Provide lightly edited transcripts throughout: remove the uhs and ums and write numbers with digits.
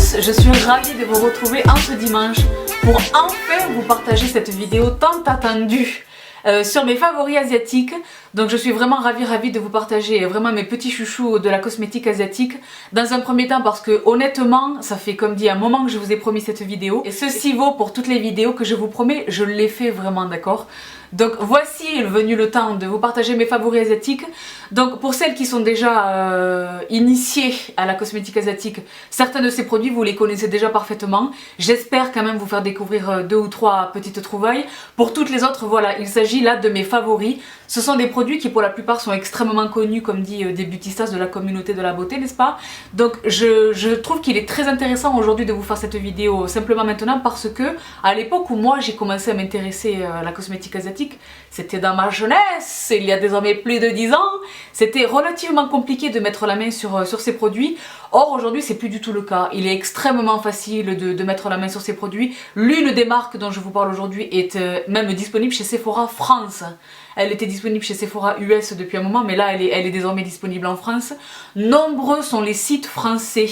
tous, je suis ravie de vous retrouver en ce dimanche pour enfin vous partager cette vidéo tant attendue sur mes favoris asiatiques. Donc je suis vraiment ravie de vous partager vraiment mes petits chouchous de la cosmétique asiatique. Dans un premier temps parce que honnêtement, ça fait comme dit un moment que je vous ai promis cette vidéo. Et ceci vaut pour toutes les vidéos que je vous promets, je l'ai fait vraiment, d'accord? Donc voici venu le temps de vous partager mes favoris asiatiques. Donc pour celles qui sont déjà initiées à la cosmétique asiatique, certains de ces produits vous les connaissez déjà parfaitement. J'espère quand même vous faire découvrir 2 ou 3 petites trouvailles. Pour toutes les autres, voilà, il s'agit là de mes favoris. Ce sont des produits qui pour la plupart sont extrêmement connus, comme dit des beautistas de la communauté de la beauté, n'est-ce pas? Donc je trouve qu'il est très intéressant aujourd'hui de vous faire cette vidéo simplement maintenant parce que à l'époque où moi j'ai commencé à m'intéresser à la cosmétique asiatique, c'était dans ma jeunesse, il y a désormais plus de 10 ans, c'était relativement compliqué de mettre la main sur ces produits. Or aujourd'hui c'est plus du tout le cas, il est extrêmement facile de mettre la main sur ces produits. L'une des marques dont je vous parle aujourd'hui est même disponible chez Sephora France. Elle était disponible chez Sephora US depuis un moment, mais là elle est désormais disponible en France. Nombreux sont les sites français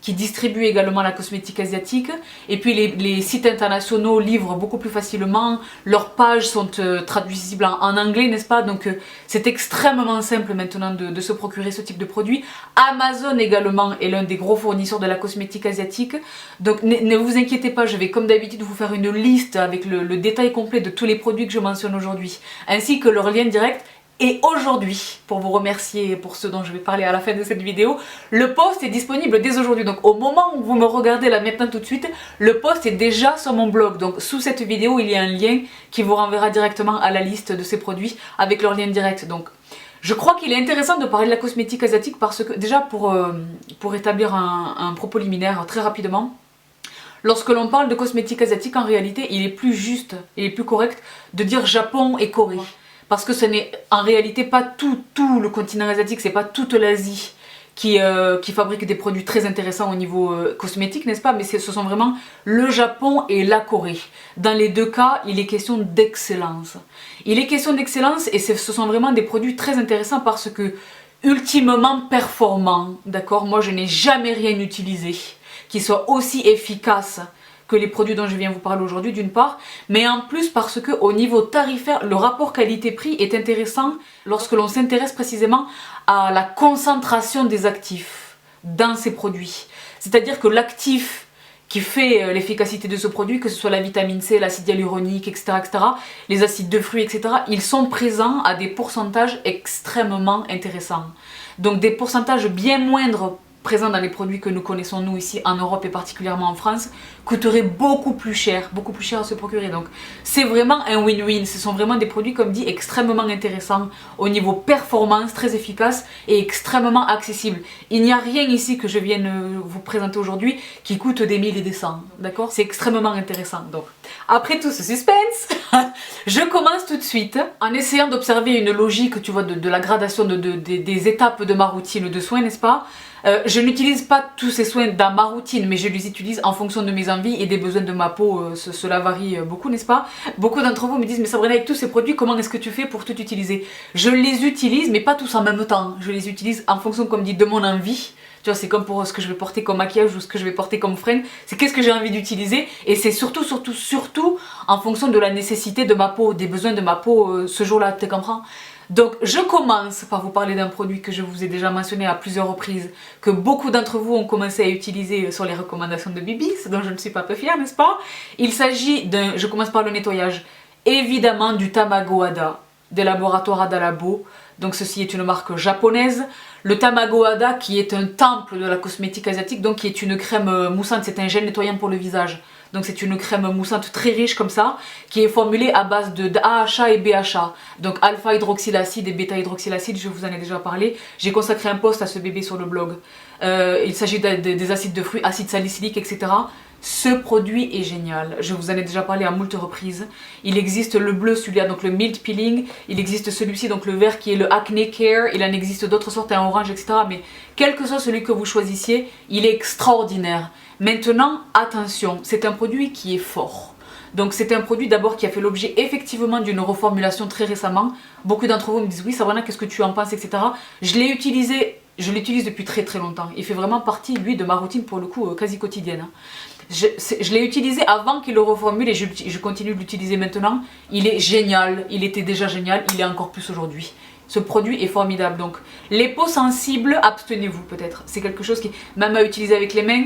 qui distribuent également la cosmétique asiatique. Et puis les sites internationaux livrent beaucoup plus facilement. Leurs pages sont traduisibles en anglais, n'est-ce pas? Donc c'est extrêmement simple maintenant de se procurer ce type de produit. Amazon également est l'un des gros fournisseurs de la cosmétique asiatique. Donc ne vous inquiétez pas, je vais comme d'habitude vous faire une liste avec le détail complet de tous les produits que je mentionne aujourd'hui, ainsi que leur lien direct. Et aujourd'hui, pour vous remercier pour ce dont je vais parler à la fin de cette vidéo, le post est disponible dès aujourd'hui. Donc au moment où vous me regardez là maintenant tout de suite, le post est déjà sur mon blog. Donc sous cette vidéo, il y a un lien qui vous renverra directement à la liste de ces produits avec leur lien direct. Donc je crois qu'il est intéressant de parler de la cosmétique asiatique parce que déjà pour établir un propos liminaire très rapidement, lorsque l'on parle de cosmétique asiatique, en réalité, il est plus juste, il est plus correct de dire Japon et Corée. Parce que ce n'est en réalité pas tout le continent asiatique, c'est pas toute l'Asie qui fabrique des produits très intéressants au niveau cosmétique, n'est-ce pas? Mais ce sont vraiment le Japon et la Corée. Dans les deux cas, il est question d'excellence. Il est question d'excellence et ce sont vraiment des produits très intéressants parce que ultimement performants, d'accord? Moi je n'ai jamais rien utilisé qui soit aussi efficace que les produits dont je viens vous parler aujourd'hui d'une part, mais en plus parce que au niveau tarifaire, le rapport qualité-prix est intéressant lorsque l'on s'intéresse précisément à la concentration des actifs dans ces produits. C'est-à-dire que l'actif qui fait l'efficacité de ce produit, que ce soit la vitamine C, l'acide hyaluronique, etc., les acides de fruits, etc., ils sont présents à des pourcentages extrêmement intéressants. Donc des pourcentages bien moindres présents dans les produits que nous connaissons nous ici en Europe et particulièrement en France, coûterait beaucoup plus cher à se procurer. Donc c'est vraiment un win-win, ce sont vraiment des produits comme dit extrêmement intéressants au niveau performance, très efficaces et extrêmement accessibles. Il n'y a rien ici que je vienne vous présenter aujourd'hui qui coûte des 1000 et des cents, d'accord? C'est extrêmement intéressant. Donc après tout ce suspense, je commence tout de suite en essayant d'observer une logique, tu vois, de la gradation des étapes de ma routine de soins, n'est-ce pas? Je n'utilise pas tous ces soins dans ma routine, mais je les utilise en fonction de mes envies et des besoins de ma peau. Cela varie beaucoup, n'est-ce pas? Beaucoup d'entre vous me disent, mais Sabrina, avec tous ces produits, comment est-ce que tu fais pour tout utiliser? Je les utilise, mais pas tous en même temps. Je les utilise en fonction, comme dit, de mon envie. Tu vois, c'est comme pour ce que je vais porter comme maquillage ou ce que je vais porter comme fringue. C'est qu'est-ce que j'ai envie d'utiliser. Et c'est surtout en fonction de la nécessité de ma peau, des besoins de ma peau ce jour-là, tu comprends? Donc je commence par vous parler d'un produit que je vous ai déjà mentionné à plusieurs reprises, que beaucoup d'entre vous ont commencé à utiliser sur les recommandations de Bibis, dont je ne suis pas peu fière, n'est-ce pas? Il s'agit d'un, je commence par le nettoyage, évidemment du Tamago Hada, des laboratoires Hada Labo. Donc ceci est une marque japonaise. Le Tamago Hada qui est un temple de la cosmétique asiatique, donc qui est une crème moussante, c'est un gel nettoyant pour le visage. Donc c'est une crème moussante très riche comme ça, qui est formulée à base de AHA et BHA. Donc alpha hydroxylacide et bêta hydroxylacide, je vous en ai déjà parlé. J'ai consacré un post à ce bébé sur le blog. Il s'agit des acides de fruits, acide salicylique, etc. Ce produit est génial, je vous en ai déjà parlé à moult reprises. Il existe le bleu, celui-là, donc le Mild Peeling. Il existe celui-ci, donc le vert qui est le Acne Care. Il en existe d'autres sortes, un orange, etc. Mais quel que soit celui que vous choisissiez, il est extraordinaire. Maintenant, attention, c'est un produit qui est fort. Donc c'est un produit d'abord qui a fait l'objet effectivement d'une reformulation très récemment. Beaucoup d'entre vous me disent oui Sabrina, qu'est-ce que tu en penses, etc. Je l'ai utilisé je l'utilise depuis très très longtemps. Il fait vraiment partie, lui, de ma routine pour le coup quasi quotidienne. Je l'ai utilisé avant qu'il le reformule et je continue de l'utiliser maintenant. Il est génial, il était déjà génial, il est encore plus aujourd'hui. Ce produit est formidable. Donc les peaux sensibles, abstenez-vous peut-être. C'est quelque chose qui, même à utiliser avec les mains,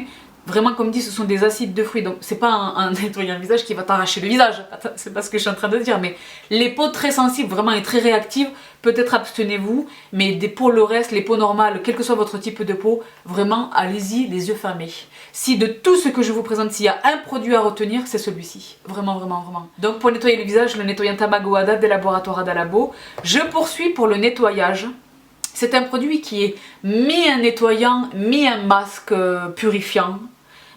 vraiment comme dit, ce sont des acides de fruits. Donc c'est pas un nettoyant visage qui va t'arracher le visage. C'est pas ce que je suis en train de dire. Mais les peaux très sensibles vraiment et très réactives, peut-être abstenez-vous. Mais pour le reste, les peaux normales, quel que soit votre type de peau, vraiment allez-y les yeux fermés. Si de tout ce que je vous présente, s'il y a un produit à retenir, c'est celui-ci. Vraiment, vraiment, vraiment. Donc pour nettoyer le visage, le nettoyant Tamago Hada des laboratoires Adalabo. Je poursuis pour le nettoyage. C'est un produit qui est mi un nettoyant, mi un masque purifiant.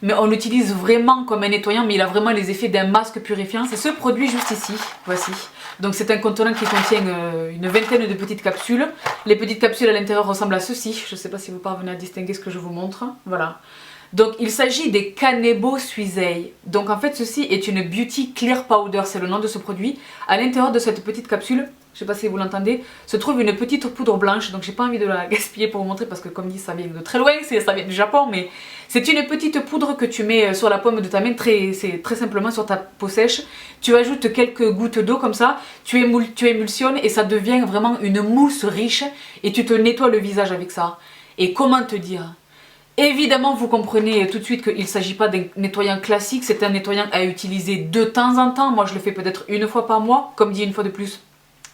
Mais on l'utilise vraiment comme un nettoyant, mais il a vraiment les effets d'un masque purifiant. C'est ce produit juste ici, voici. Donc c'est un contenant qui contient une vingtaine de petites capsules. Les petites capsules à l'intérieur ressemblent à ceci. Je ne sais pas si vous parvenez à distinguer ce que je vous montre. Voilà. Donc il s'agit des Kanebo Suisei. Donc en fait ceci est une Beauty Clear Powder, c'est le nom de ce produit. À l'intérieur de cette petite capsule, je ne sais pas si vous l'entendez, se trouve une petite poudre blanche. Donc j'ai pas envie de la gaspiller pour vous montrer parce que comme dit ça vient de très loin, ça vient du Japon. Mais c'est une petite poudre que tu mets sur la paume de ta main, c'est très simplement sur ta peau sèche. Tu ajoutes quelques gouttes d'eau comme ça, tu émulsionnes et ça devient vraiment une mousse riche. Et tu te nettoies le visage avec ça. Et comment te dire ? Évidemment, vous comprenez tout de suite qu'il ne s'agit pas d'un nettoyant classique, c'est un nettoyant à utiliser de temps en temps. Moi, je le fais peut-être une fois par mois, comme dit une fois de plus,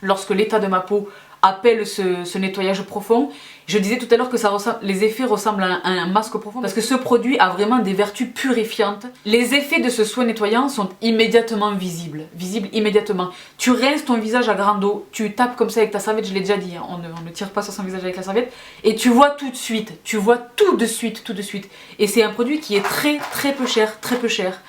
lorsque l'état de ma peau appelle ce nettoyage profond. Je disais tout à l'heure que les effets ressemblent à un masque profond parce que ce produit a vraiment des vertus purifiantes. Les effets de ce soin nettoyant sont immédiatement visibles immédiatement. Tu rinces ton visage à grande eau, tu tapes comme ça avec ta serviette, je l'ai déjà dit, hein, on ne tire pas sur son visage avec la serviette, et tu vois tout de suite, tout de suite. Et c'est un produit qui est très peu cher.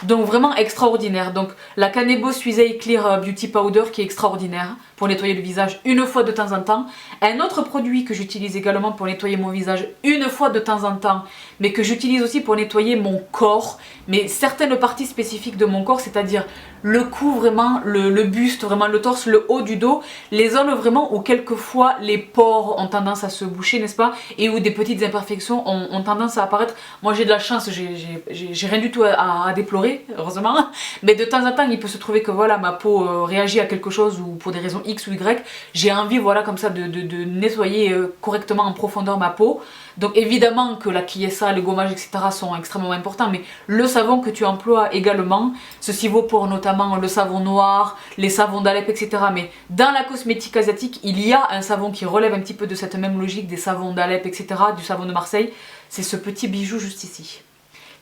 Donc vraiment extraordinaire. Donc la Kanebo Suisei Clear Beauty Powder qui est extraordinaire pour nettoyer le visage une fois de temps en temps. Un autre produit que j'utilise également pour nettoyer mon visage une fois de temps en temps, mais que j'utilise aussi pour nettoyer mon corps, mais certaines parties spécifiques de mon corps, c'est-à-dire le cou vraiment, le buste, vraiment le torse, le haut du dos, les zones vraiment où quelquefois les pores ont tendance à se boucher, n'est-ce pas, et où des petites imperfections ont tendance à apparaître. Moi j'ai de la chance, j'ai rien du tout à déplorer, heureusement, mais de temps en temps il peut se trouver que voilà, ma peau réagit à quelque chose ou pour des raisons X ou Y, j'ai envie voilà comme ça de nettoyer correctement en profondeur ma peau. Donc évidemment que la Kiesa, le gommage, etc. sont extrêmement importants, mais le savon que tu emploies également, ceci vaut pour notamment le savon noir, les savons d'Alep, etc. Mais dans la cosmétique asiatique, il y a un savon qui relève un petit peu de cette même logique des savons d'Alep, etc., du savon de Marseille. C'est ce petit bijou juste ici,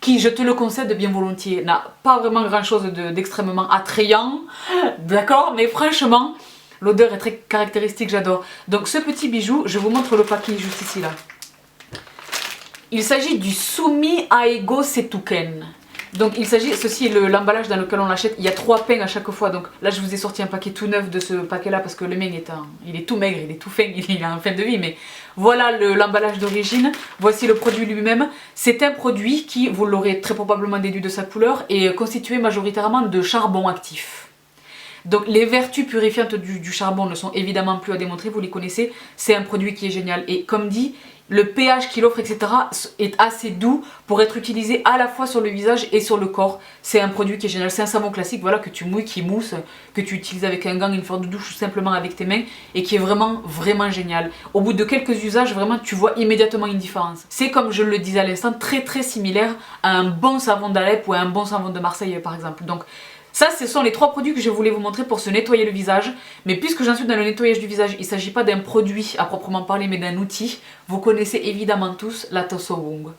qui, je te le concède bien volontiers, n'a pas vraiment grand chose d'extrêmement attrayant, d'accord, mais franchement, l'odeur est très caractéristique, j'adore. Donc ce petit bijou, je vous montre le paquet juste ici là. Il s'agit du Sumi Aigo Setuken. Donc il s'agit, ceci est l'emballage dans lequel on l'achète, il y a 3 pains à chaque fois, donc là je vous ai sorti un paquet tout neuf de ce paquet là parce que le mien il est tout maigre, il est tout fin, il a un fin de vie, mais voilà l'emballage d'origine, voici le produit lui-même. C'est un produit qui, vous l'aurez très probablement déduit de sa couleur, est constitué majoritairement de charbon actif. Donc les vertus purifiantes du charbon ne sont évidemment plus à démontrer, vous les connaissez, c'est un produit qui est génial et comme dit, le pH qu'il offre, etc. est assez doux pour être utilisé à la fois sur le visage et sur le corps. C'est un produit qui est génial, c'est un savon classique voilà, que tu mouilles, qui mousse, que tu utilises avec un gant, une fleur de douche ou simplement avec tes mains et qui est vraiment génial. Au bout de quelques usages, vraiment tu vois immédiatement une différence. C'est comme je le disais à l'instant, très similaire à un bon savon d'Alep ou à un bon savon de Marseille par exemple. Donc ça, ce sont les 3 produits que je voulais vous montrer pour se nettoyer le visage. Mais puisque j'en suis dans le nettoyage du visage, il ne s'agit pas d'un produit à proprement parler, mais d'un outil. Vous connaissez évidemment tous la Tosowung,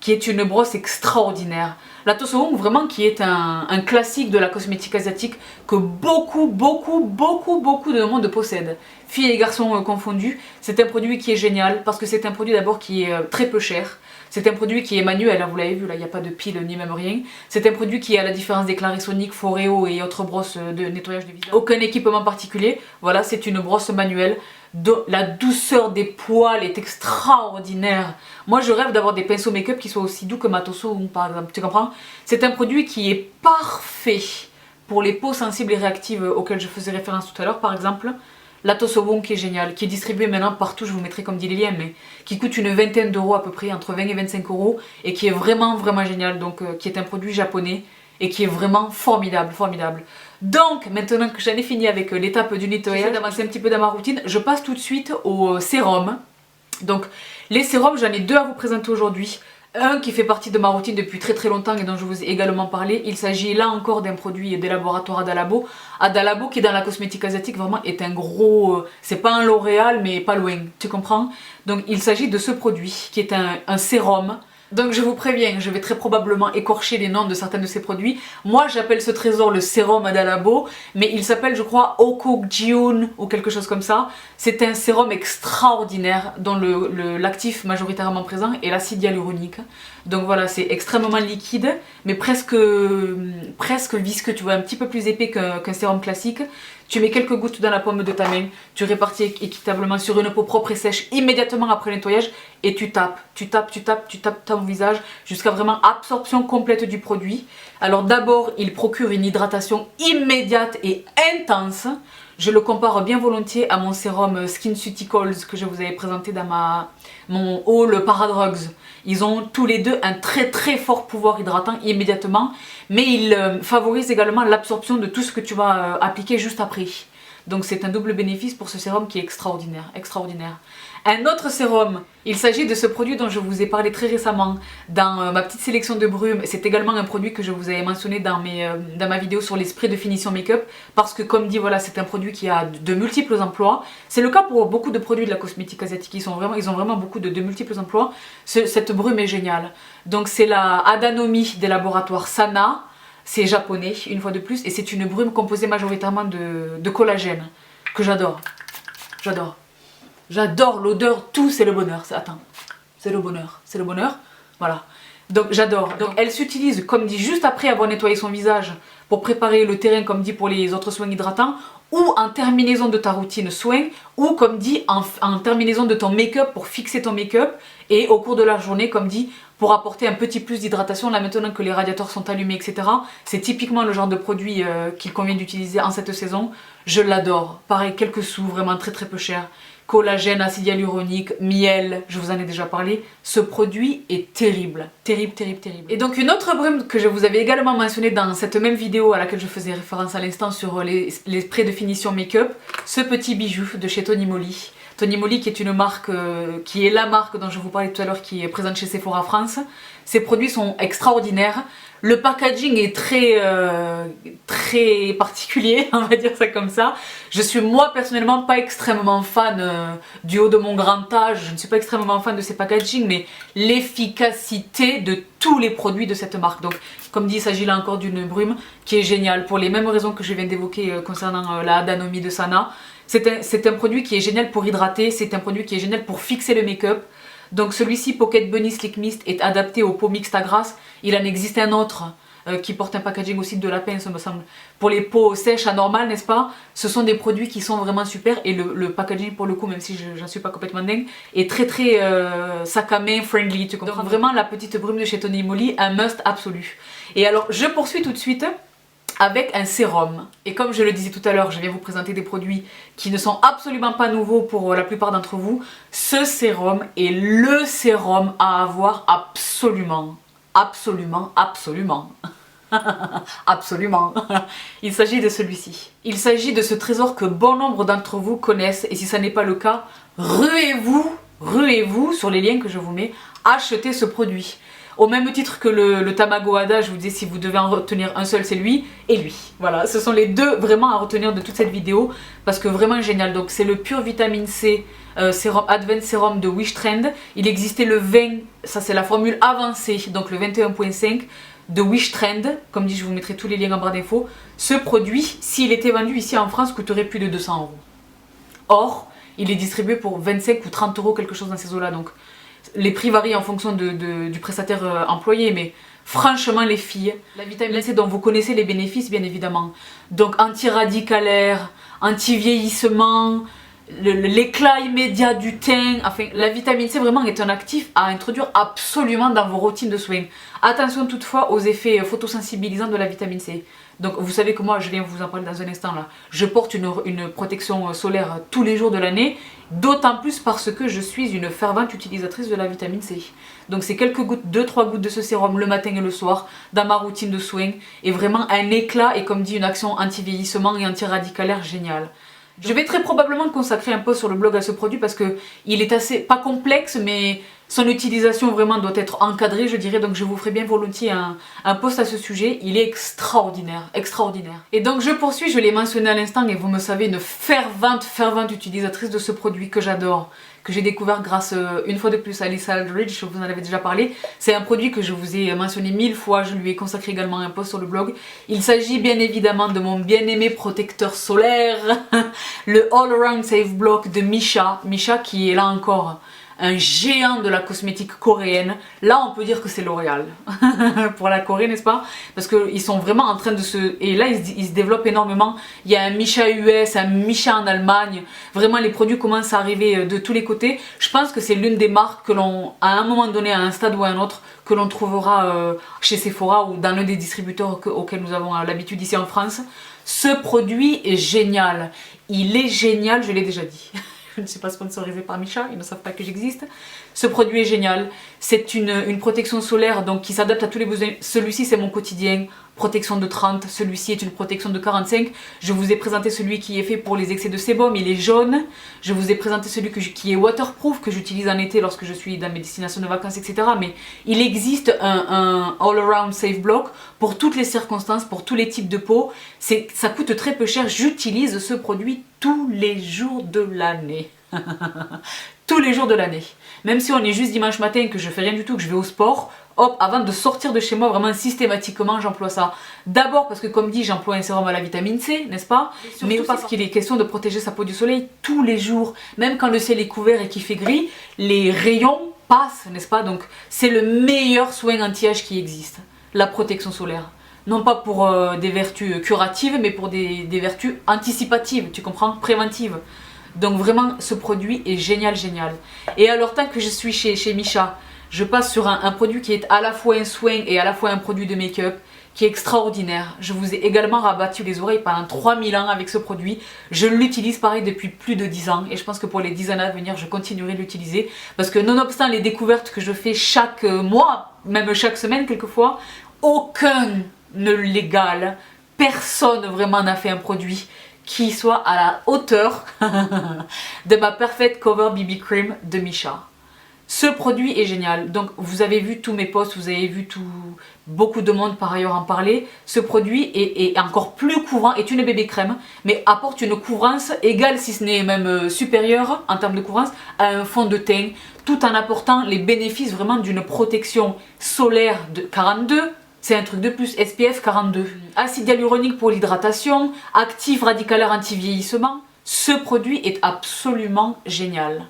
qui est une brosse extraordinaire. La Tosowung, vraiment, qui est un classique de la cosmétique asiatique que beaucoup de monde possède. Filles et garçons confondus, c'est un produit qui est génial parce que c'est un produit d'abord qui est très peu cher. C'est un produit qui est manuel, hein, vous l'avez vu, là il n'y a pas de pile ni même rien. C'est un produit qui, à la différence des Clarisonic, Foreo et autres brosses de nettoyage de visage, aucun équipement particulier. Voilà, c'est une brosse manuelle. La douceur des poils est extraordinaire. Moi je rêve d'avoir des pinceaux make-up qui soient aussi doux que ma Tosowung par exemple, tu comprends? C'est un produit qui est parfait pour les peaux sensibles et réactives auxquelles je faisais référence tout à l'heure par exemple. la Tosobon qui est géniale, qui est distribuée maintenant partout, je vous mettrai comme dit les liens, mais qui coûte une vingtaine d'euros à peu près, entre 20 et 25 euros, et qui est vraiment génial, donc qui est un produit japonais, et qui est vraiment formidable. Donc, maintenant que j'en ai fini avec l'étape du nettoyage, j'essaie d'avancer un petit peu dans ma routine, je passe tout de suite au sérum. Donc, les sérums, j'en ai deux à vous présenter aujourd'hui. Un qui fait partie de ma routine depuis très longtemps et dont je vous ai également parlé. Il s'agit là encore d'un produit des laboratoires Adalabo. Adalabo qui dans la cosmétique asiatique vraiment est un gros... c'est pas un L'Oréal mais pas loin, tu comprends? Donc il s'agit de ce produit qui est un sérum. Donc je vous préviens, je vais très probablement écorcher les noms de certains de ces produits. Moi j'appelle ce trésor le sérum Adalabo, mais il s'appelle je crois Okokjiun ou quelque chose comme ça. C'est un sérum extraordinaire dont l'actif majoritairement présent est l'acide hyaluronique. Donc voilà, c'est extrêmement liquide, mais presque visqueux, tu vois, un petit peu plus épais qu'un sérum classique. Tu mets quelques gouttes dans la paume de ta main, tu répartis équitablement sur une peau propre et sèche immédiatement après le nettoyage et tu tapes ton visage jusqu'à vraiment absorption complète du produit. Alors d'abord, il procure une hydratation immédiate et intense. Je le compare bien volontiers à mon sérum SkinCeuticals que je vous avais présenté dans mon haul Paradrugs. Ils ont tous les deux un très fort pouvoir hydratant immédiatement, mais ils favorisent également l'absorption de tout ce que tu vas appliquer juste après. Donc c'est un double bénéfice pour ce sérum qui est extraordinaire. Un autre sérum, il s'agit de ce produit dont je vous ai parlé très récemment dans ma petite sélection de brumes. C'est également un produit que je vous avais mentionné dans ma vidéo sur les sprays de finition make-up, parce que comme dit, voilà, c'est un produit qui a de multiples emplois. C'est le cas pour beaucoup de produits de la cosmétique asiatique, ils ont vraiment beaucoup de multiples emplois. Cette brume est géniale. Donc c'est la Adanomi des laboratoires Sana. C'est japonais, une fois de plus, et c'est une brume composée majoritairement de collagène, que j'adore. J'adore l'odeur, tout c'est le bonheur. Attends, c'est le bonheur, voilà. Donc j'adore. Donc elle s'utilise, comme dit, juste après avoir nettoyé son visage pour préparer le terrain, comme dit, pour les autres soins hydratants, ou en terminaison de ta routine soin, ou comme dit, en terminaison de ton make-up pour fixer ton make-up, et au cours de la journée, comme dit, pour apporter un petit plus d'hydratation. Là maintenant que les radiateurs sont allumés, etc. C'est typiquement le genre de produit qu'il convient d'utiliser en cette saison. Je l'adore. Pareil, quelques sous, vraiment très peu cher. Collagène, acide hyaluronique, miel, je vous en ai déjà parlé. Ce produit est terrible. Et donc une autre brume que je vous avais également mentionnée dans cette même vidéo à laquelle je faisais référence à l'instant sur les sprays de finition make-up, ce petit bijou de chez Tony Moly. Tony Moly qui est une marque, qui est la marque dont je vous parlais tout à l'heure, qui est présente chez Sephora France. Ces produits sont extraordinaires. Le packaging est très particulier, on va dire ça comme ça. Je suis moi personnellement pas extrêmement fan du haut de mon grand âge, je ne suis pas extrêmement fan de ces packaging, mais l'efficacité de tous les produits de cette marque. Donc comme dit, il s'agit là encore d'une brume qui est géniale pour les mêmes raisons que je viens d'évoquer concernant la Adanomi de Sana. C'est un produit qui est génial pour hydrater, c'est un produit qui est génial pour fixer le make-up. Donc celui-ci, Pocket Bunny Slick Mist, est adapté aux peaux mixtes à grasse. Il en existe un autre qui porte un packaging aussi de la pince, me semble. Pour les peaux sèches anormales, n'est-ce pas? Ce sont des produits qui sont vraiment super. Et le packaging, pour le coup, même si j'en suis pas complètement dingue, est très sac à main friendly. Tu comprends? Donc vraiment la petite brume de chez Tony Moly, un must absolu. Et alors je poursuis tout de suite avec un sérum. Et comme je le disais tout à l'heure, je viens vous présenter des produits qui ne sont absolument pas nouveaux pour la plupart d'entre vous. Ce sérum est le sérum à avoir absolument. Il s'agit de celui-ci. Il s'agit de ce trésor que bon nombre d'entre vous connaissent, et si ça n'est pas le cas, ruez-vous sur les liens que je vous mets, achetez ce produit. Au même titre que le Tamago Hada, je vous disais, si vous devez en retenir un seul, c'est lui et lui. Voilà, ce sont les deux vraiment à retenir de toute cette vidéo, parce que vraiment génial. Donc c'est le Pure Vitamine C Sérum Advanced Serum de Wish Trend. Il existait le 20, ça c'est la formule avancée, donc le 21.5 de Wish Trend. Comme dit, je vous mettrai tous les liens en barre d'infos. Ce produit, s'il était vendu ici en France, coûterait plus de 200 €. Or, il est distribué pour 25 ou 30 €, quelque chose dans ces eaux-là. Donc les prix varient en fonction du prestataire employé, mais franchement les filles, la vitamine C dont vous connaissez les bénéfices bien évidemment, donc anti-radicalaire, anti-vieillissement, l'éclat immédiat du teint. Enfin, la vitamine C vraiment est un actif à introduire absolument dans vos routines de soins. Attention toutefois aux effets photosensibilisants de la vitamine C. Donc vous savez que moi, je viens vous en parler dans un instant là, je porte une protection solaire tous les jours de l'année, d'autant plus parce que je suis une fervente utilisatrice de la vitamine C. Donc c'est quelques gouttes, 2-3 gouttes de ce sérum le matin et le soir dans ma routine de soins, et vraiment un éclat et comme dit une action anti-vieillissement et anti-radicalaire géniale. Je vais très probablement consacrer un post sur le blog à ce produit parce que il est assez, pas complexe, mais son utilisation vraiment doit être encadrée, je dirais, donc je vous ferai bien volontiers un post à ce sujet. Il est extraordinaire, extraordinaire. Et donc je poursuis, je l'ai mentionné à l'instant et vous me savez, une fervente utilisatrice de ce produit que j'adore, que j'ai découvert grâce une fois de plus à Lisa Aldridge, je vous en avais déjà parlé. C'est un produit que je vous ai mentionné 1000 fois, je lui ai consacré également un post sur le blog. Il s'agit bien évidemment de mon bien-aimé protecteur solaire, le All Around Safe Block de Missha. Missha qui est là encore un géant de la cosmétique coréenne. Là on peut dire que c'est L'Oréal pour la Corée, n'est-ce pas? Parce qu'ils sont vraiment en train de se... Et là ils se développent énormément. Il y a un Missha US, un Missha en Allemagne. Vraiment les produits commencent à arriver de tous les côtés. Je pense que c'est l'une des marques que l'on, à un moment donné, à un stade ou à un autre, que l'on trouvera chez Sephora ou dans l'un des distributeurs auxquels nous avons l'habitude ici en France. Ce produit est génial. Il est génial, je l'ai déjà dit. Je ne suis pas sponsorisée par Missha, ils ne savent pas que j'existe. Ce produit est génial. C'est une protection solaire donc, qui s'adapte à tous les besoins. Celui-ci c'est mon quotidien, protection de 30. Celui-ci est une protection de 45. Je vous ai présenté celui qui est fait pour les excès de sébum, il est jaune. Je vous ai présenté celui qui est waterproof, que j'utilise en été lorsque je suis dans mes destinations de vacances, etc. Mais il existe un all-around safe block pour toutes les circonstances, pour tous les types de peau. Ça coûte très peu cher. J'utilise ce produit tous les jours de l'année. Tous les jours de l'année. Même si on est juste dimanche matin, que je fais rien du tout, que je vais au sport, hop, avant de sortir de chez moi, vraiment systématiquement, j'emploie ça. D'abord parce que, comme dit, j'emploie un sérum à la vitamine C, n'est-ce pas? Mais parce qu'il est question de protéger sa peau du soleil tous les jours. Même quand le ciel est couvert et qu'il fait gris, les rayons passent, n'est-ce pas? Donc, c'est le meilleur soin anti-âge qui existe. La protection solaire. Non pas pour des vertus curatives, mais pour des vertus anticipatives, tu comprends? Préventives. Donc vraiment, ce produit est génial, génial. Et alors, tant que je suis chez Missha, je passe sur un produit qui est à la fois un soin et à la fois un produit de make-up qui est extraordinaire. Je vous ai également rabattu les oreilles pendant 3000 ans avec ce produit. Je l'utilise pareil depuis plus de 10 ans et je pense que pour les 10 années à venir, je continuerai de l'utiliser parce que nonobstant les découvertes que je fais chaque mois, même chaque semaine quelquefois, aucun ne l'égale. Personne vraiment n'a fait un produit qui soit à la hauteur de ma Perfect Cover BB Cream de Missha. Ce produit est génial. Donc vous avez vu tous mes posts, vous avez vu beaucoup de monde par ailleurs en parler. Ce produit est encore plus couvrant, est une bébé crème, mais apporte une couvrance égale, si ce n'est même supérieure en termes de couvrance, à un fond de teint, tout en apportant les bénéfices vraiment d'une protection solaire de 42. C'est un truc de plus, SPF 42. Acide hyaluronique pour l'hydratation, actif radicalaire anti-vieillissement. Ce produit est absolument génial.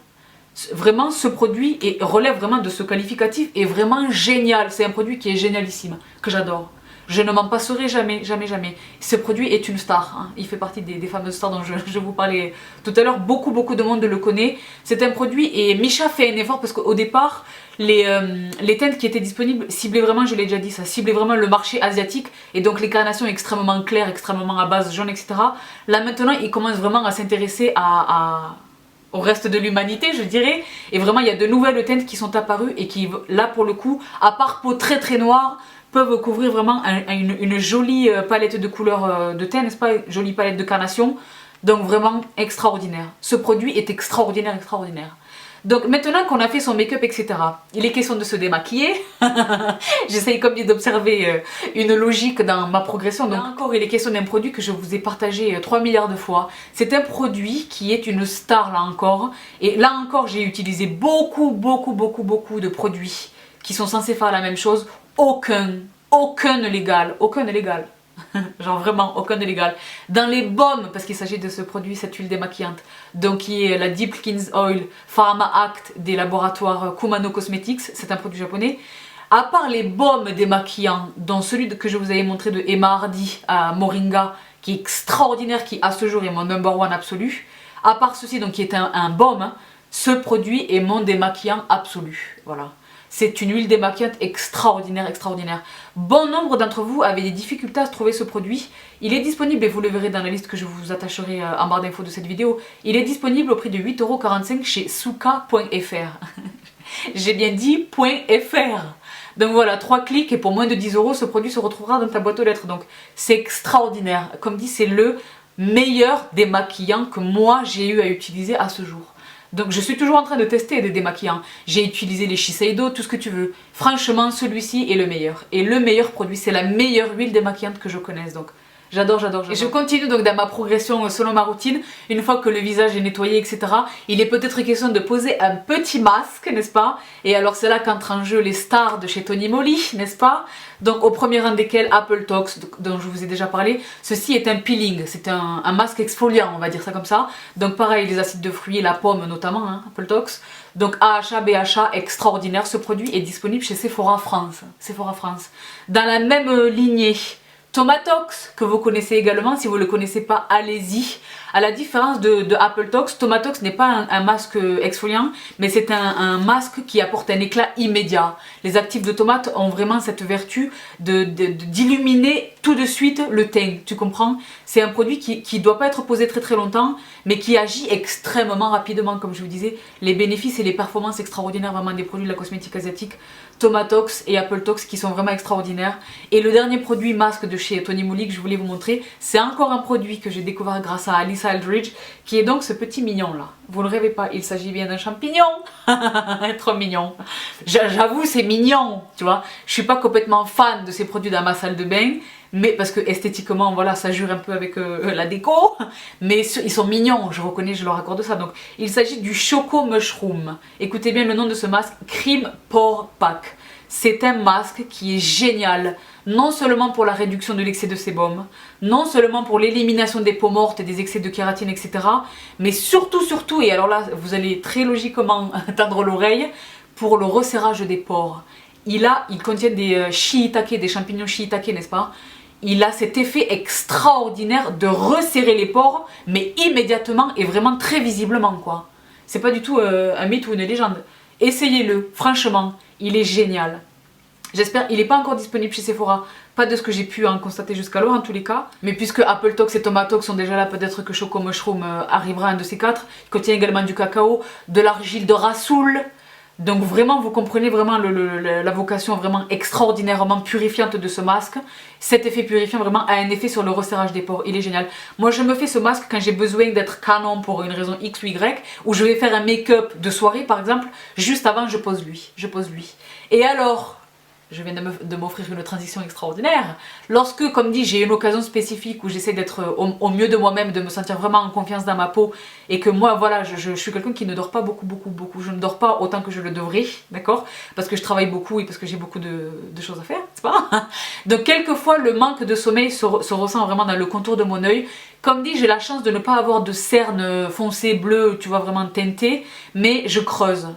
Vraiment, ce produit relève vraiment de ce qualificatif, est vraiment génial. C'est un produit qui est génialissime, que j'adore. Je ne m'en passerai jamais, jamais, jamais. Ce produit est une star, hein. Il fait partie des fameuses stars dont je vous parlais tout à l'heure. Beaucoup de monde le connaît. C'est un produit et Missha fait un effort parce qu'au départ, les teintes qui étaient disponibles ciblaient vraiment, je l'ai déjà dit, ça ciblait vraiment le marché asiatique et donc les carnations extrêmement claires, extrêmement à base jaune, etc. Là maintenant, ils commencent vraiment à s'intéresser au reste de l'humanité, je dirais. Et vraiment, il y a de nouvelles teintes qui sont apparues et qui, là pour le coup, à part peau très très noire, peuvent couvrir vraiment une jolie palette de couleurs de teint, n'est-ce pas? Jolie palette de carnation. Donc vraiment extraordinaire. Ce produit est extraordinaire, extraordinaire. Donc maintenant qu'on a fait son make-up, etc., il est question de se démaquiller. J'essaye comme dit d'observer une logique dans ma progression. Donc encore, il est question d'un produit que je vous ai partagé 3 milliards de fois. C'est un produit qui est une star là encore. Et là encore, j'ai utilisé beaucoup de produits qui sont censés faire la même chose. Aucun ne l'égale, aucun ne l'égale. Genre vraiment aucun ne l'égale. Dans les baumes, parce qu'il s'agit de ce produit, cette huile démaquillante, donc qui est la Deep Cleanse Oil Pharma Act des laboratoires Kumano Cosmetics, c'est un produit japonais. À part les baumes démaquillants, dont celui que je vous avais montré de Emma Hardy à Moringa, qui est extraordinaire, qui à ce jour est mon number one absolu. À part ceci, donc qui est un baume, hein, ce produit est mon démaquillant absolu. Voilà. C'est une huile démaquillante extraordinaire, extraordinaire. Bon nombre d'entre vous avaient des difficultés à trouver ce produit. Il est disponible, et vous le verrez dans la liste que je vous attacherai en barre d'infos de cette vidéo, il est disponible au prix de 8,45 € chez souka.fr. J'ai bien dit .fr. Donc voilà, 3 clics et pour moins de 10 €, ce produit se retrouvera dans ta boîte aux lettres. Donc c'est extraordinaire. Comme dit, c'est le meilleur démaquillant que moi j'ai eu à utiliser à ce jour. Donc je suis toujours en train de tester des démaquillants. J'ai utilisé les Shiseido, tout ce que tu veux. Franchement, celui-ci est le meilleur. Et le meilleur produit, c'est la meilleure huile démaquillante que je connaisse. Donc j'adore, j'adore, j'adore. Et je continue donc dans ma progression selon ma routine. Une fois que le visage est nettoyé, etc., il est peut-être question de poser un petit masque, n'est-ce pas? Et alors c'est là qu'entrent en jeu les stars de chez Tony Moly, n'est-ce pas? Donc au premier rang desquels Apple Tox, dont je vous ai déjà parlé. Ceci est un peeling, c'est un masque exfoliant, on va dire ça comme ça. Donc pareil, les acides de fruits, la pomme notamment, hein, Apple Tox. Donc AHA, BHA, extraordinaire. Ce produit est disponible chez Sephora France. Sephora France. Dans la même lignée, Tomatox, que vous connaissez également, si vous ne le connaissez pas, allez-y. À la différence de Apple Tox, Tomatox n'est pas un masque exfoliant, mais c'est un masque qui apporte un éclat immédiat. Les actifs de tomate ont vraiment cette vertu d'illuminer tout de suite le teint, tu comprends? C'est un produit qui ne doit pas être posé très très longtemps, mais qui agit extrêmement rapidement, comme je vous disais. Les bénéfices et les performances extraordinaires vraiment des produits de la cosmétique asiatique, Tomatox et Apple Tox qui sont vraiment extraordinaires. Et le dernier produit masque de chez Tony Moly que je voulais vous montrer, c'est encore un produit que j'ai découvert grâce à Alice Aldridge, qui est donc ce petit mignon là. Vous ne rêvez pas, il s'agit bien d'un champignon. Trop mignon. J'avoue, c'est mignon, tu vois. Je suis pas complètement fan de ces produits dans ma salle de bain, mais parce que esthétiquement, voilà, ça jure un peu avec la déco, mais ils sont mignons, je reconnais, je leur accorde ça. Donc, il s'agit du Choco Mushroom. Écoutez bien le nom de ce masque, Cream Pore Pack. C'est un masque qui est génial, non seulement pour la réduction de l'excès de sébum, non seulement pour l'élimination des peaux mortes et des excès de kératine, etc. Mais surtout, et alors là, vous allez très logiquement tendre l'oreille, pour le resserrage des pores. Il contient des shiitake, des champignons shiitake, n'est-ce pas? Il a cet effet extraordinaire de resserrer les pores, mais immédiatement et vraiment très visiblement, quoi. C'est pas du tout un mythe ou une légende. Essayez-le, franchement, il est génial. J'espère, il n'est pas encore disponible chez Sephora, pas de ce que j'ai pu en constater jusqu'alors en tous les cas. Mais puisque Apple Tox et Tomatox sont déjà là, peut-être que Choco Mushroom arrivera un de ces quatre. Il contient également du cacao, de l'argile de Rasoul. Donc vraiment, vous comprenez vraiment la vocation vraiment extraordinairement purifiante de ce masque. Cet effet purifiant vraiment a un effet sur le resserrage des pores, il est génial. Moi je me fais ce masque quand j'ai besoin d'être canon pour une raison X ou Y, ou je vais faire un make-up de soirée par exemple, juste avant je pose lui. Et alors, je viens de m'offrir une transition extraordinaire. Lorsque, comme dit, j'ai une occasion spécifique où j'essaie d'être au mieux de moi-même, de me sentir vraiment en confiance dans ma peau, et que moi, voilà, je suis quelqu'un qui ne dort pas beaucoup. Je ne dors pas autant que je le devrais, d'accord? Parce que je travaille beaucoup et parce que j'ai beaucoup de choses à faire, c'est pas? Donc, quelquefois, le manque de sommeil se ressent vraiment dans le contour de mon œil. Comme dit, j'ai la chance de ne pas avoir de cernes foncées, bleues, tu vois, vraiment teintées, mais je creuse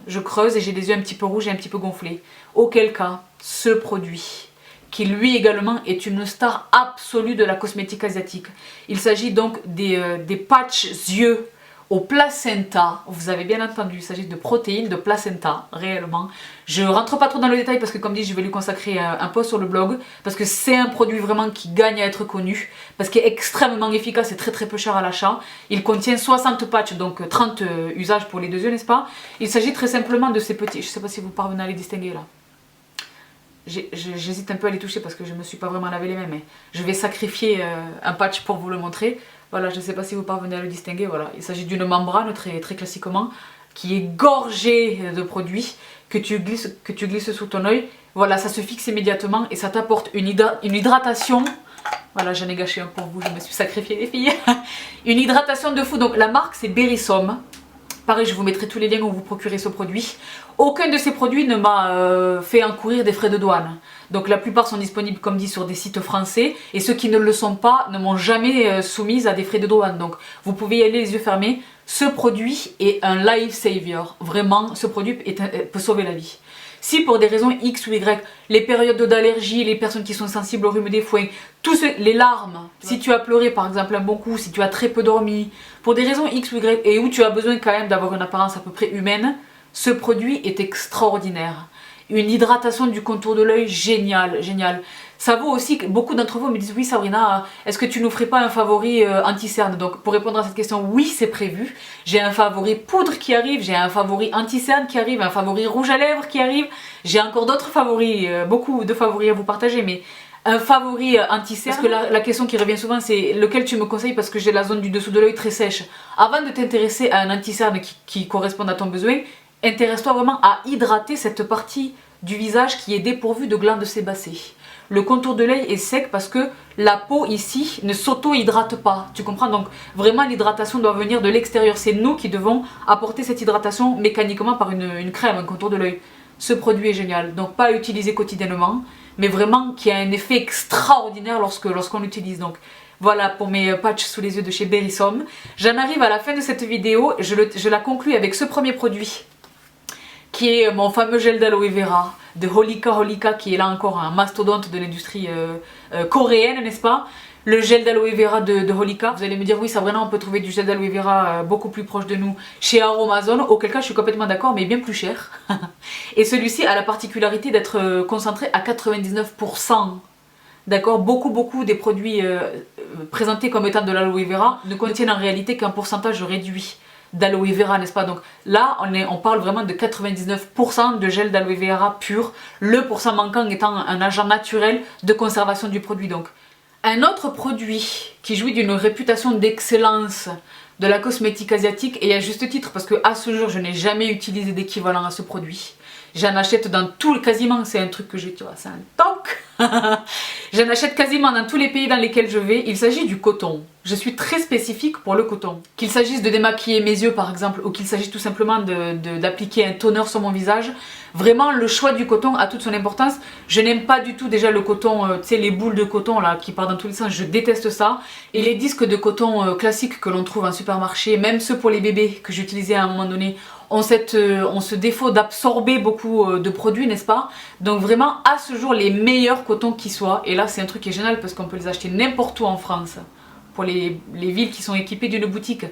et j'ai les yeux un petit peu rouges et un petit peu gonflés. Auquel cas, ce produit, qui lui également est une star absolue de la cosmétique asiatique. Il s'agit donc des patchs yeux au placenta. Vous avez bien entendu, il s'agit de protéines de placenta, réellement. Je rentre pas trop dans le détail parce que comme dit, je vais lui consacrer un post sur le blog, parce que c'est un produit vraiment qui gagne à être connu, parce qu'il est extrêmement efficace et très très peu cher à l'achat. Il contient 60 patchs, donc 30 usages pour les deux yeux, n'est-ce pas? Il s'agit très simplement de ces petits, je sais pas si vous parvenez à les distinguer là. J'hésite un peu à les toucher parce que je ne me suis pas vraiment lavé les mains, mais je vais sacrifier un patch pour vous le montrer. Voilà, je ne sais pas si vous parvenez à le distinguer. Voilà, il s'agit d'une membrane très classiquement qui est gorgée de produits que tu glisses sous ton œil. Voilà, ça se fixe immédiatement et ça t'apporte une hydratation. Voilà, j'en ai gâché un pour vous, je me suis sacrifiée les filles. Une hydratation de fou. Donc la marque c'est Berrysom. Pareil, je vous mettrai tous les liens où vous procurez ce produit. Aucun de ces produits ne m'a fait encourir des frais de douane. Donc la plupart sont disponibles, comme dit, sur des sites français. Et ceux qui ne le sont pas ne m'ont jamais soumise à des frais de douane. Donc vous pouvez y aller les yeux fermés. Ce produit est un life savior. Vraiment, ce produit peut sauver la vie. Si pour des raisons X ou Y, les périodes d'allergie, les personnes qui sont sensibles au rhume des foins, les larmes, si tu as pleuré par exemple un bon coup, si tu as très peu dormi, pour des raisons X ou Y et où tu as besoin quand même d'avoir une apparence à peu près humaine, ce produit est extraordinaire. Une hydratation du contour de l'œil, génial, génial. Ça vaut aussi que beaucoup d'entre vous me disent oui Sabrina, est-ce que tu nous ferais pas un favori anti-cerne? Donc pour répondre à cette question, oui c'est prévu. J'ai un favori poudre qui arrive, j'ai un favori anti-cerne qui arrive, un favori rouge à lèvres qui arrive. J'ai encore d'autres favoris, beaucoup de favoris à vous partager, mais un favori anti-cerne. Parce que la question qui revient souvent c'est lequel tu me conseilles parce que j'ai la zone du dessous de l'œil très sèche. Avant de t'intéresser à un anti-cerne qui corresponde à ton besoin, intéresse-toi vraiment à hydrater cette partie du visage qui est dépourvue de glandes sébacées. Le contour de l'œil est sec parce que la peau ici ne s'auto-hydrate pas, tu comprends? Donc vraiment l'hydratation doit venir de l'extérieur, c'est nous qui devons apporter cette hydratation mécaniquement par une crème, un contour de l'œil. Ce produit est génial, donc pas à utiliser quotidiennement, mais vraiment qui a un effet extraordinaire lorsqu'on l'utilise. Donc voilà pour mes patchs sous les yeux de chez Berrysom. J'en arrive à la fin de cette vidéo, je la conclue avec ce premier produit qui est mon fameux gel d'aloe vera de Holika, qui est là encore un mastodonte de l'industrie coréenne, n'est-ce pas? Le gel d'aloe vera de Holika. Vous allez me dire oui Sabrina, on peut trouver du gel d'aloe vera beaucoup plus proche de nous chez Aromazone, auquel cas je suis complètement d'accord, mais bien plus cher. Et celui-ci a la particularité d'être concentré à 99%. D'accord, beaucoup des produits présentés comme étant de l'aloe vera ne contiennent en réalité qu'un pourcentage réduit d'aloe vera, n'est-ce pas? Donc là, on parle vraiment de 99% de gel d'aloe vera pur, le pourcent manquant étant un agent naturel de conservation du produit. Donc un autre produit qui jouit d'une réputation d'excellence de la cosmétique asiatique, et à juste titre parce que à ce jour je n'ai jamais utilisé d'équivalent à ce produit. J'en achète dans quasiment, c'est un truc que tu vois, c'est un toc. J'en achète quasiment dans tous les pays dans lesquels je vais. Il s'agit du coton. Je suis très spécifique pour le coton. Qu'il s'agisse de démaquiller mes yeux par exemple, ou qu'il s'agisse tout simplement d'appliquer un toner sur mon visage, vraiment le choix du coton a toute son importance. Je n'aime pas du tout déjà le coton, tu sais les boules de coton là qui partent dans tous les sens, je déteste ça. Et les disques de coton classiques que l'on trouve en supermarché, même ceux pour les bébés que j'utilisais à un moment donné, ont ce défaut d'absorber beaucoup de produits, n'est-ce pas? Donc vraiment à ce jour les meilleurs cotons qui soient, et là c'est un truc qui est génial parce qu'on peut les acheter n'importe où en France pour les villes qui sont équipées d'une boutique,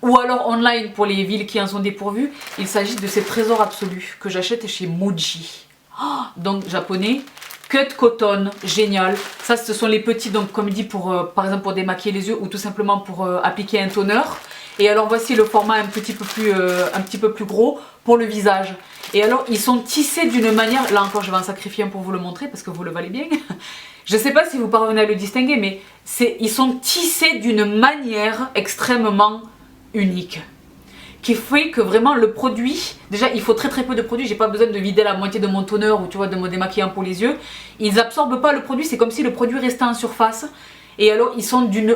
ou alors online pour les villes qui en sont dépourvues. Il s'agit de ces trésors absolus que j'achète chez Muji. Oh, donc japonais, cut cotton, génial. Ça ce sont les petits, donc comme dit pour par exemple pour démaquiller les yeux ou tout simplement pour appliquer un toner. Et alors voici le format un petit peu plus gros pour le visage. Et alors ils sont tissés d'une manière, là encore je vais en sacrifier un pour vous le montrer parce que vous le valez bien. Je ne sais pas si vous parvenez à le distinguer, mais ils sont tissés d'une manière extrêmement unique. Qui fait que vraiment le produit, déjà il faut très peu de produit, j'ai pas besoin de vider la moitié de mon toner ou tu vois de me démaquillant pour les yeux. Ils absorbent pas le produit, c'est comme si le produit restait en surface. Et alors ils sont d'une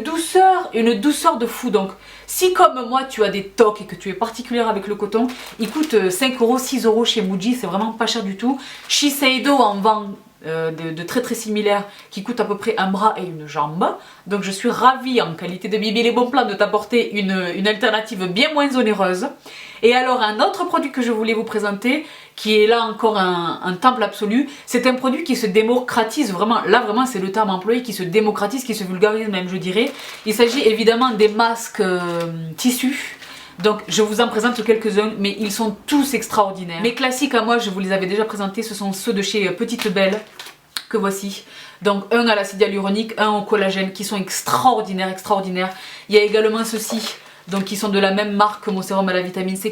douceur de fou. Donc si comme moi tu as des tocs et que tu es particulière avec le coton, il coûte 5 €, 6 € chez Muji, c'est vraiment pas cher du tout. Shiseido en vend de très similaires qui coûtent à peu près un bras et une jambe. Donc je suis ravie en qualité de Bibi les bons plans de t'apporter une alternative bien moins onéreuse. Et alors un autre produit que je voulais vous présenter, qui est là encore un temple absolu, c'est un produit qui se démocratise vraiment, là vraiment c'est le terme employé, qui se démocratise, qui se vulgarise même je dirais. Il s'agit évidemment des masques tissus. Donc je vous en présente quelques-uns, mais ils sont tous extraordinaires. Mes classiques à moi, je vous les avais déjà présentés, ce sont ceux de chez Petite Belle, que voici. Donc un à l'acide hyaluronique, un au collagène, qui sont extraordinaires. Il y a également ceux-ci, donc qui sont de la même marque que mon sérum à la vitamine C,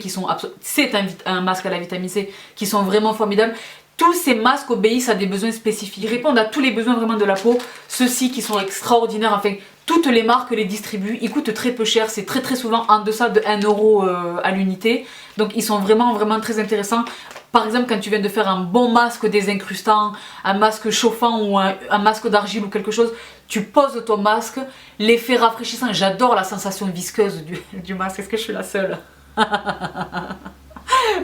c'est un masque à la vitamine C, qui sont vraiment formidables. Tous ces masques obéissent à des besoins spécifiques, ils répondent à tous les besoins vraiment de la peau. Ceux-ci qui sont extraordinaires, enfin toutes les marques les distribuent, ils coûtent très peu cher, c'est très souvent en deçà de 1 € à l'unité. Donc ils sont vraiment très intéressants. Par exemple quand tu viens de faire un bon masque désincrustant, un masque chauffant ou un masque d'argile ou quelque chose, tu poses ton masque, l'effet rafraîchissant, j'adore la sensation visqueuse du masque, est-ce que je suis la seule?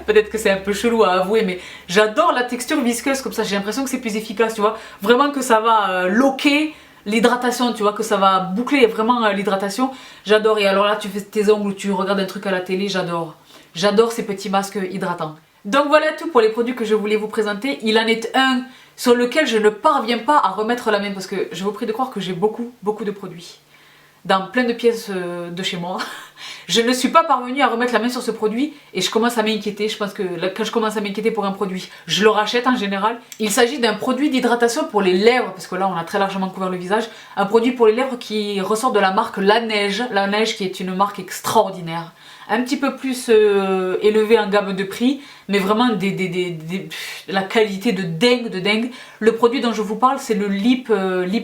Peut-être que c'est un peu chelou à avouer, mais j'adore la texture visqueuse comme ça, j'ai l'impression que c'est plus efficace, tu vois. Vraiment que ça va loquer l'hydratation, tu vois, que ça va boucler vraiment l'hydratation. J'adore. Et alors là, tu fais tes ongles ou tu regardes un truc à la télé, j'adore. J'adore ces petits masques hydratants. Donc voilà tout pour les produits que je voulais vous présenter. Il en est un sur lequel je ne parviens pas à remettre la main parce que je vous prie de croire que j'ai beaucoup de produits dans plein de pièces de chez moi. Je ne suis pas parvenue à remettre la main sur ce produit et je commence à m'inquiéter. Je pense que quand je commence à m'inquiéter pour un produit, je le rachète en général. Il s'agit d'un produit d'hydratation pour les lèvres, parce que là on a très largement couvert le visage. Un produit pour les lèvres qui ressort de la marque La Neige. La Neige qui est une marque extraordinaire. Un petit peu plus élevé en gamme de prix, mais vraiment la qualité de dingue. Le produit dont je vous parle, c'est le lip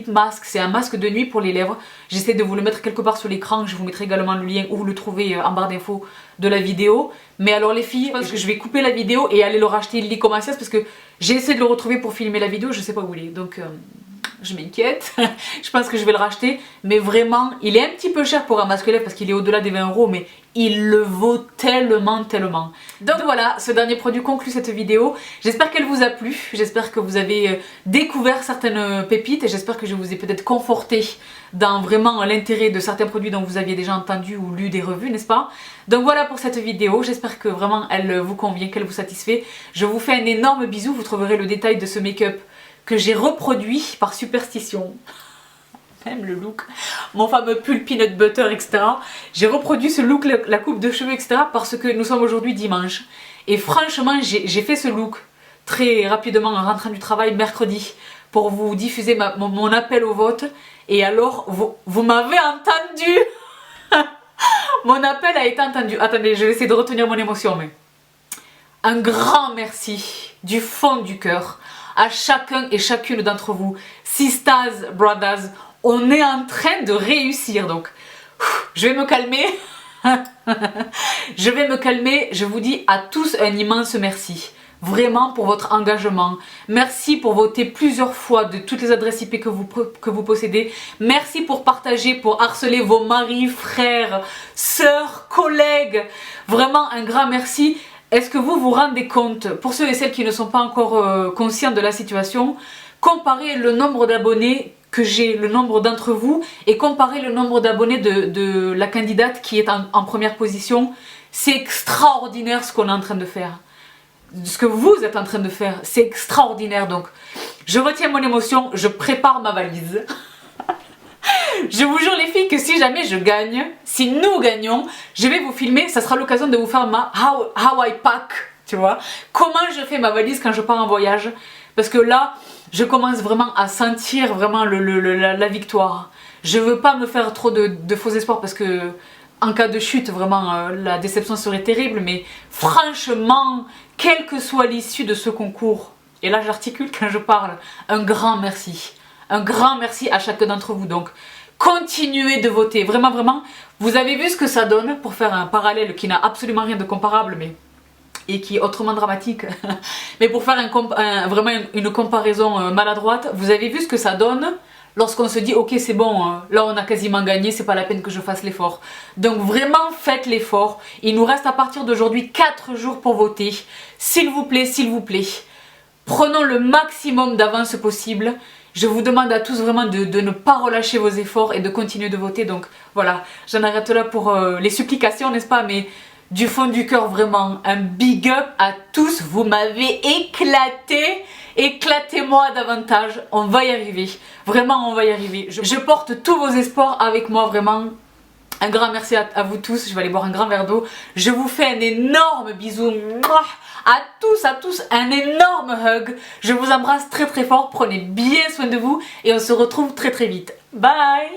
mask. C'est un masque de nuit pour les lèvres. J'essaie de vous le mettre quelque part sur l'écran. Je vous mettrai également le lien où vous le trouvez en barre d'infos de la vidéo. Mais alors les filles, je pense que je vais couper la vidéo et aller le racheter illico Macias parce que j'ai essayé de le retrouver pour filmer la vidéo, je sais pas où il est. Donc je m'inquiète. Je pense que je vais le racheter. Mais vraiment, il est un petit peu cher pour un masque lèvres parce qu'il est au-delà des 20 €. Mais il le vaut tellement. Donc voilà, ce dernier produit conclut cette vidéo. J'espère qu'elle vous a plu. J'espère que vous avez découvert certaines pépites. Et j'espère que je vous ai peut-être conforté dans vraiment l'intérêt de certains produits dont vous aviez déjà entendu ou lu des revues, n'est-ce pas? Donc voilà pour cette vidéo. J'espère que vraiment elle vous convient, qu'elle vous satisfait. Je vous fais un énorme bisou. Vous trouverez le détail de ce make-up que j'ai reproduit par superstition. Même le look, mon fameux pull peanut butter, etc. J'ai reproduit ce look, la coupe de cheveux, etc. parce que nous sommes aujourd'hui dimanche. Et franchement, j'ai fait ce look très rapidement en rentrant du travail mercredi pour vous diffuser mon appel au vote. Et alors, vous m'avez entendu. Mon appel a été entendu. Attendez, je vais essayer de retenir mon émotion. Mais un grand merci du fond du cœur à chacun et chacune d'entre vous. Sisters, brothers, on est en train de réussir. Donc, je vais me calmer. Je vais me calmer. Je vous dis à tous un immense merci. Vraiment pour votre engagement. Merci pour voter plusieurs fois de toutes les adresses IP que vous possédez. Merci pour partager, pour harceler vos maris, frères, sœurs, collègues. Vraiment un grand merci. Est-ce que vous vous rendez compte, pour ceux et celles qui ne sont pas encore conscients de la situation, comparez le nombre d'abonnés que j'ai, le nombre d'entre vous, et comparez le nombre d'abonnés de la candidate qui est en première position. C'est extraordinaire ce qu'on est en train de faire. Ce que vous êtes en train de faire, c'est extraordinaire. Donc, je retiens mon émotion, je prépare ma valise. Je vous jure les filles que si jamais je gagne, si nous gagnons, je vais vous filmer, ça sera l'occasion de vous faire ma how I pack, tu vois. Comment je fais ma valise quand je pars en voyage. Parce que là, je commence vraiment à sentir vraiment la victoire. Je veux pas me faire trop de faux espoirs parce que en cas de chute, vraiment, la déception serait terrible. Mais franchement, quelle que soit l'issue de ce concours, et là j'articule quand je parle, un grand merci. Un grand merci à chacun d'entre vous. Donc, continuez de voter. Vraiment, vous avez vu ce que ça donne pour faire un parallèle qui n'a absolument rien de comparable, et qui est autrement dramatique. Mais pour faire vraiment une comparaison maladroite, vous avez vu ce que ça donne lorsqu'on se dit ok c'est bon, là on a quasiment gagné, c'est pas la peine que je fasse l'effort. Donc vraiment faites l'effort. Il nous reste à partir d'aujourd'hui 4 jours pour voter. S'il vous plaît, prenons le maximum d'avance possible. Je vous demande à tous vraiment de ne pas relâcher vos efforts et de continuer de voter. Donc voilà, j'en arrête là pour les supplications, n'est-ce pas? Mais du fond du cœur, vraiment, un big up à tous. Vous m'avez éclaté. Éclatez-moi davantage. On va y arriver. Vraiment, on va y arriver. Je porte tous vos espoirs avec moi, vraiment. Un grand merci à vous tous. Je vais aller boire un grand verre d'eau. Je vous fais un énorme bisou. À tous, un énorme hug. Je vous embrasse très fort. Prenez bien soin de vous et on se retrouve très vite. Bye!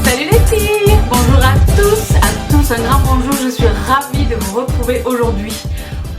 Salut les filles! Bonjour à tous, un grand bonjour. Je suis ravie de vous retrouver aujourd'hui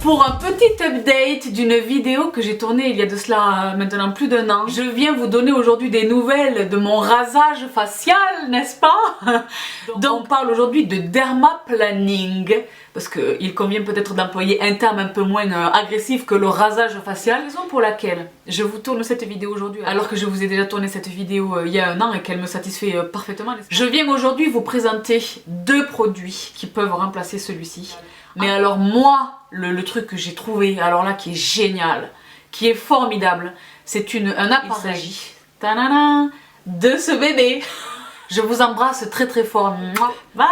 pour un petit update d'une vidéo que j'ai tournée il y a de cela maintenant plus d'1 an. Je viens vous donner aujourd'hui des nouvelles de mon rasage facial, n'est-ce pas? Donc on parle aujourd'hui de dermaplaning, parce qu'il convient peut-être d'employer un terme un peu moins agressif que le rasage facial. Raison pour laquelle je vous tourne cette vidéo aujourd'hui, alors que je vous ai déjà tourné cette vidéo il y a 1 an et qu'elle me satisfait parfaitement. Je viens aujourd'hui vous présenter 2 produits qui peuvent remplacer celui-ci. Mais alors moi, le truc que j'ai trouvé, alors là qui est génial, qui est formidable. C'est un appareil tadana, de ce bébé. Je vous embrasse très très fort. Bye.